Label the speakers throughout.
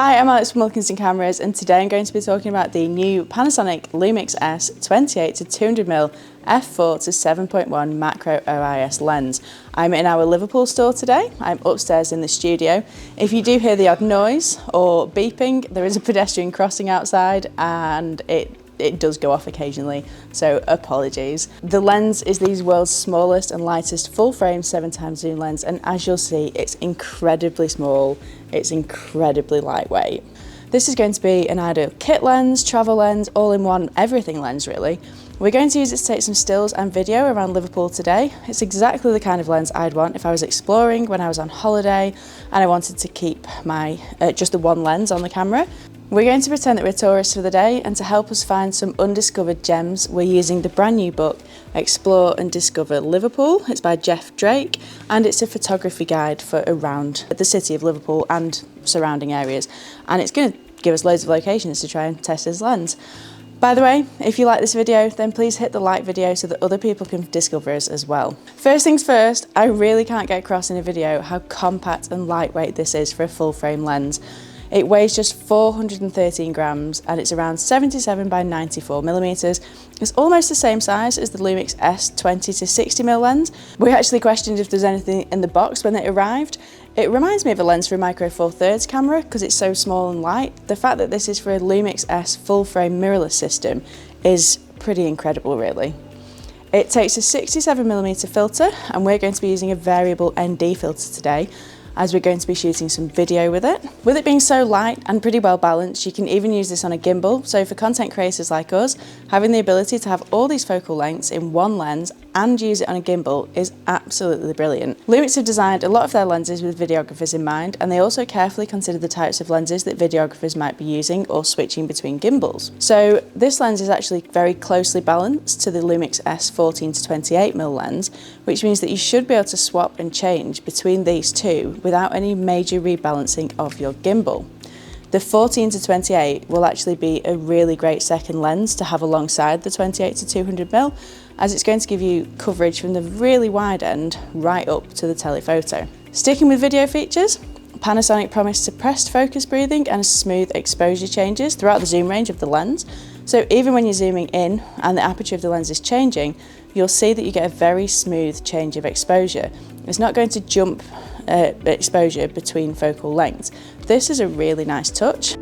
Speaker 1: Hi, I'm Alex from Wilkinson Cameras, and today I'm going to be talking about the new Panasonic Lumix S 28-200mm F4-7.1 Macro O.I.S lens. I'm in our Liverpool store today. I'm upstairs in the studio. If you do hear the odd noise or beeping, there is a pedestrian crossing outside and it does go off occasionally, so apologies. The lens is the world's smallest and lightest full-frame 7x zoom lens, and as you'll see, it's incredibly small, it's incredibly lightweight. This is going to be an ideal kit lens, travel lens, all-in-one, everything lens really. We're going to use it to take some stills and video around Liverpool today. It's exactly the kind of lens I'd want if I was exploring, when I was on holiday, and I wanted to keep my just the one lens on the camera. We're going to pretend that we're tourists for the day, and to help us find some undiscovered gems, we're using the brand new book, Explore and Discover Liverpool. It's by Jeff Drake, and it's a photography guide for around the city of Liverpool and surrounding areas. And it's going to give us loads of locations to try and test this lens. By the way, if you like this video, then please hit the like video so that other people can discover us as well. First things first, I really can't get across in a video how compact and lightweight this is for a full frame lens. It weighs just 413 grams and it's around 77 by 94 millimeters. It's almost the same size as the Lumix S 20-60mm lens. We actually questioned if there's anything in the box when it arrived. It reminds me of a lens for a Micro Four Thirds camera because it's so small and light. The fact that this is for a Lumix S full frame mirrorless system is pretty incredible really. It takes a 67mm filter, and we're going to be using a variable ND filter today, as we're going to be shooting some video with it. With it being so light and pretty well balanced, you can even use this on a gimbal. So for content creators like us, having the ability to have all these focal lengths in one lens and use it on a gimbal is absolutely brilliant. Lumix have designed a lot of their lenses with videographers in mind, and they also carefully consider the types of lenses that videographers might be using or switching between gimbals. So this lens is actually very closely balanced to the Lumix S 14-28mm lens, which means that you should be able to swap and change between these two without any major rebalancing of your gimbal. The 14-28 will actually be a really great second lens to have alongside the 28-200mm, as it's going to give you coverage from the really wide end right up to the telephoto. Sticking with video features, Panasonic promised suppressed focus breathing and smooth exposure changes throughout the zoom range of the lens. So even when you're zooming in and the aperture of the lens is changing, you'll see that you get a very smooth change of exposure. It's not going to jump exposure between focal lengths. This is a really nice touch.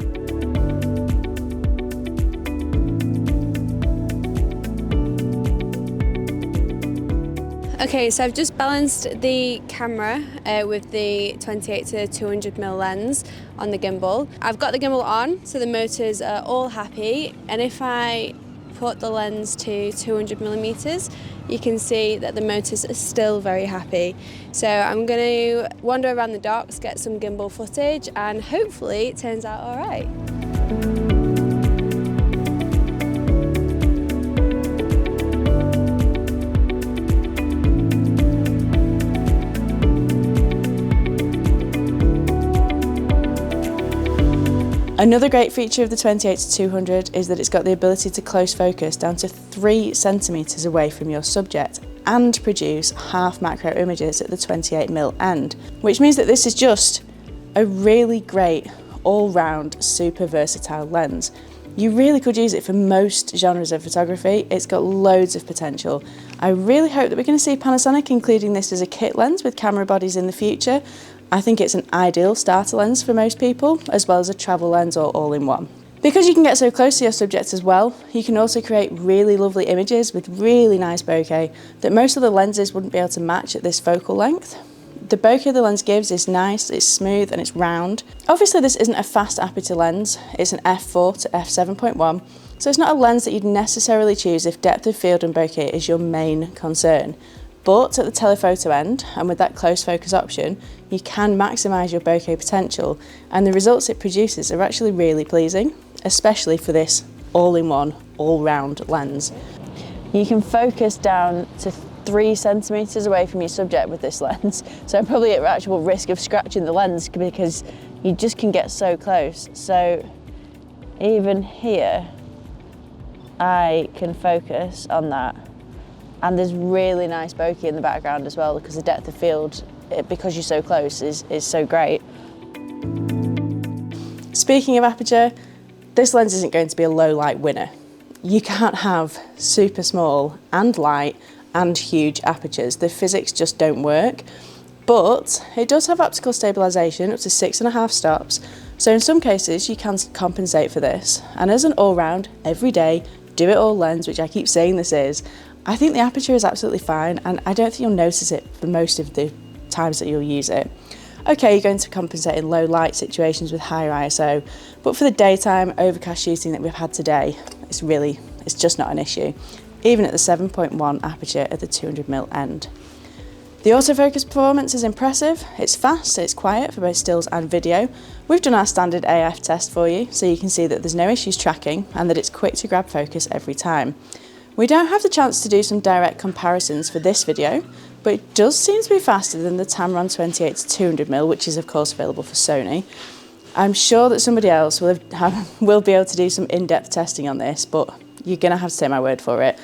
Speaker 2: Okay, so I've just balanced the camera with the 28-200mm lens on the gimbal. I've got the gimbal on, so the motors are all happy, and if I put the lens to 200mm, you can see that the motors are still very happy. So I'm going to wander around the docks, get some gimbal footage, and hopefully it turns out all right.
Speaker 1: Another great feature of the 28-200 is that it's got the ability to close focus down to 3 centimeters away from your subject and produce half macro images at the 28mm end, which means that this is just a really great all-round super versatile lens. You really could use it for most genres of photography. It's got loads of potential. I really hope that we're going to see Panasonic including this as a kit lens with camera bodies in the future. I think it's an ideal starter lens for most people, as well as a travel lens or all-in-one. Because you can get so close to your subject as well, you can also create really lovely images with really nice bokeh that most other lenses wouldn't be able to match at this focal length. The bokeh the lens gives is nice, it's smooth and it's round. Obviously this isn't a fast aperture lens, it's an f4 to f7.1, so it's not a lens that you'd necessarily choose if depth of field and bokeh is your main concern. But at the telephoto end, and with that close focus option, you can maximise your bokeh potential, and the results it produces are actually really pleasing, especially for this all-in-one, all-round lens. You can focus down to 3 centimeters away from your subject with this lens, so I'm probably at actual risk of scratching the lens because you just can get so close. So even here, I can focus on that. And there's really nice bokeh in the background as well, because the depth of field, because you're so close, is so great. Speaking of aperture, this lens isn't going to be a low light winner. You can't have super small and light and huge apertures. The physics just don't work. But it does have optical stabilisation up to 6.5 stops. So in some cases you can compensate for this. And as an all-round, everyday, do-it-all lens, which I keep saying this is, I think the aperture is absolutely fine, and I don't think you'll notice it for most of the times that you'll use it. Okay, you're going to compensate in low light situations with higher ISO, but for the daytime overcast shooting that we've had today, it's just not an issue, even at the 7.1 aperture at the 200mm end. The autofocus performance is impressive, it's fast, it's quiet for both stills and video. We've done our standard AF test for you, so you can see that there's no issues tracking and that it's quick to grab focus every time. We don't have the chance to do some direct comparisons for this video, but it does seem to be faster than the Tamron 28-200mm, which is of course available for Sony. I'm sure that somebody else will be able to do some in-depth testing on this, but you're going to have to take my word for it.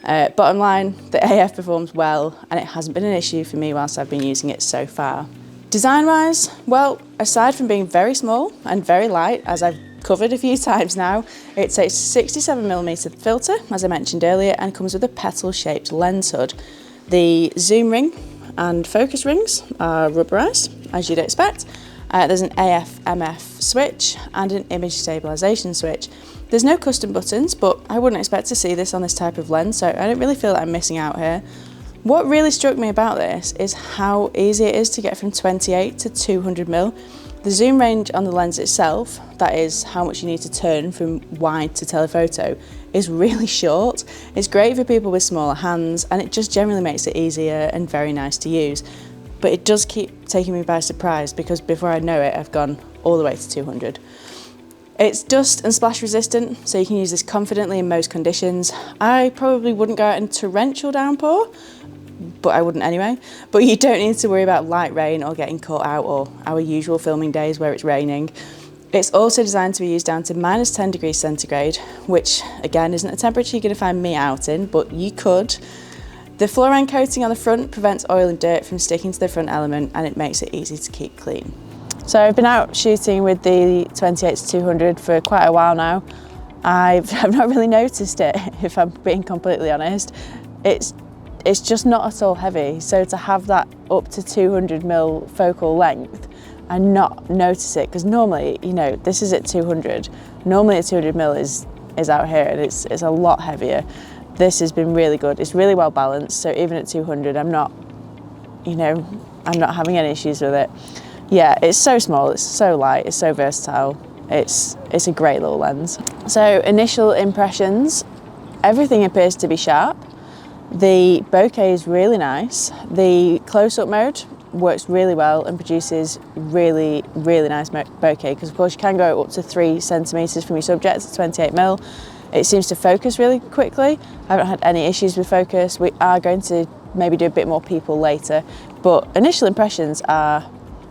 Speaker 1: Bottom line, the AF performs well, and it hasn't been an issue for me whilst I've been using it so far. Design-wise, well, aside from being very small and very light, as I've covered a few times now, it's a 67mm filter, as I mentioned earlier, and comes with a petal-shaped lens hood. The zoom ring and focus rings are rubberized, as you'd expect. There's an AF/MF switch and an image stabilisation switch. There's no custom buttons, but I wouldn't expect to see this on this type of lens, so I don't really feel that I'm missing out here. What really struck me about this is how easy it is to get from 28 to 200mm. The zoom range on the lens itself, that is how much you need to turn from wide to telephoto, is really short. It's great for people with smaller hands, and it just generally makes it easier and very nice to use. But it does keep taking me by surprise, because before I know it, I've gone all the way to 200. It's dust and splash resistant, so you can use this confidently in most conditions. I probably wouldn't go out in torrential downpour, but I wouldn't anyway. But you don't need to worry about light rain or getting caught out, or our usual filming days where it's raining. It's also designed to be used down to -10 degrees centigrade, which again isn't a temperature you're going to find me out in, but you could. The fluorine coating on the front prevents oil and dirt from sticking to the front element, and it makes it easy to keep clean. So I've been out shooting with the 28-200 for quite a while now. I've not really noticed it, if I'm being completely honest. It's just not at all heavy, so to have that up to 200mm focal length and not notice it, because normally, you know, this is at 200. Normally a 200mm is out here, and it's a lot heavier. This has been really good. It's really well balanced, so even at 200, I'm not having any issues with it. Yeah, it's so small, it's so light, it's so versatile. It's a great little lens. So initial impressions, everything appears to be sharp. The bokeh is really nice. The close-up mode works really well and produces really, really nice bokeh, because of course you can go up to 3 centimeters from your subject at 28mm. It seems to focus really quickly. I haven't had any issues with focus. We are going to maybe do a bit more people later, but initial impressions are,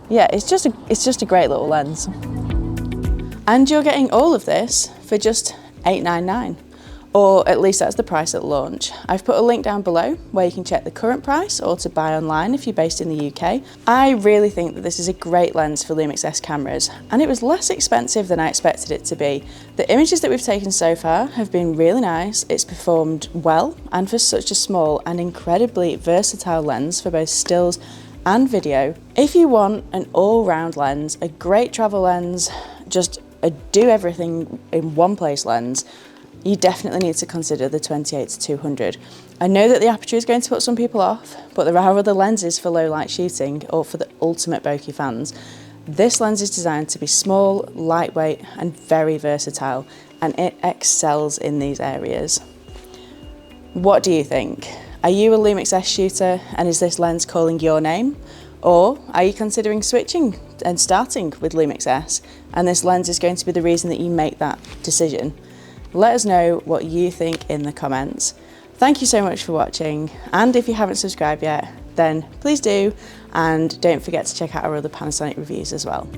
Speaker 1: yeah, it's just a great little lens. And you're getting all of this for just $899. Or at least that's the price at launch. I've put a link down below where you can check the current price or to buy online if you're based in the UK. I really think that this is a great lens for Lumix S cameras, and it was less expensive than I expected it to be. The images that we've taken so far have been really nice, it's performed well, and for such a small and incredibly versatile lens for both stills and video. If you want an all-round lens, a great travel lens, just a do everything in one place lens, you definitely need to consider the 28-200. I know that the aperture is going to put some people off, but there are other lenses for low light shooting or for the ultimate bokeh fans. This lens is designed to be small, lightweight, and very versatile, and it excels in these areas. What do you think? Are you a Lumix S shooter, and is this lens calling your name? Or are you considering switching and starting with Lumix S, and this lens is going to be the reason that you make that decision? Let us know what you think in the comments. Thank you so much for watching, and if you haven't subscribed yet, then please do, and don't forget to check out our other Panasonic reviews as well.